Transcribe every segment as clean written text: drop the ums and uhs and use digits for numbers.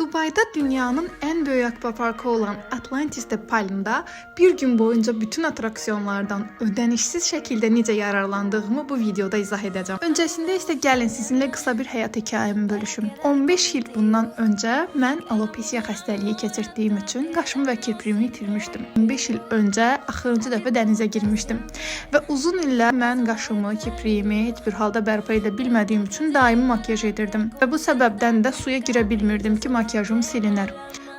Dubayda dünyanın en büyük akvaparkı olan Atlantis de Palm'da bir gün boyunca bütün atraksiyonlardan ödenişsiz şekilde necə yararlandığımı bu videoda izah edeceğim. Öncesinde ise gəlin sizinle kısa bir hayat hikayemi bölüşüm. 15 yıl bundan önce mən alopesiya xəstəliyi keçirdiyim üçün qaşımı və kirpiyimi itirmişdim. 15 yıl önce axırıncı dəfə dənizə girmişdim və uzun illər mən qaşımı, kipriyimi heç bir halda bərpa edə bilmədiyim üçün daimi makyaj edirdim və bu səbəbdən də suya girə bilmirdim ki, makyajım silinər.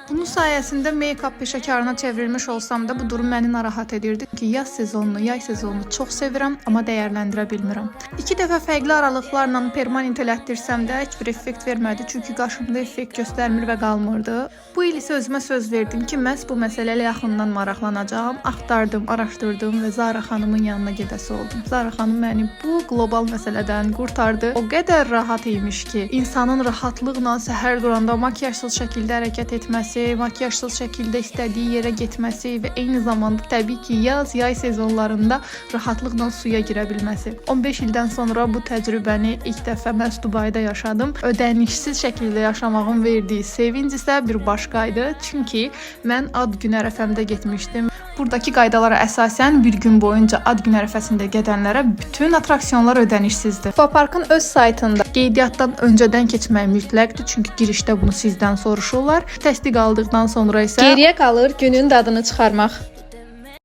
Bunun sayəsində make-up peşəkarına çevrilmiş olsam da bu durum məni narahat edirdi ki, yaz sezonunu, yay sezonunu çox sevirəm, amma dəyərləndirə bilmirəm. 2 dəfə fərqli aralıqlarla permanent elətdirsəm də heç bir effekt vermədi, çünki qaşımda effekt göstərmir və qalmırdı. Bu il isə özümə söz verdim ki, məhz bu məsələ ilə yaxından maraqlanacağam. Axtardım, araşdırdım və Zara xanımın yanına gedəsi oldum. Zara xanım məni bu qlobal məsələdən qurtardı. O qədər rahat imiş ki, insanın rahatlıqla səhər duranda makyajsız şəkildə hərəkət etməsi, makyajsız şəkildə istədiyi yerə getməsi və eyni zamanda təbii ki, yaz-yay sezonlarında rahatlıqla suya girə bilməsi. 15 ildən sonra bu təcrübəni ilk dəfə məhz Dubayda yaşadım. Ödənişsiz şəkildə yaşamağın verdiyi sevinc isə bir başqaydı. Çünki mən ad günü ərəfəmdə getmişdim. Buradakı qaydalara əsasən bir gün boyunca ad günü ərəfəsində gedənlərə bütün atraksiyonlar ödənişsizdir. Akvaparkın öz saytında qeydiyyatdan öncədən keçmək mütləqdir, çünki girişdə bunu sizdən soruşurlar. Təsdiq aldıqdan sonra isə Geriyə qalır günün dadını çıxarmaq.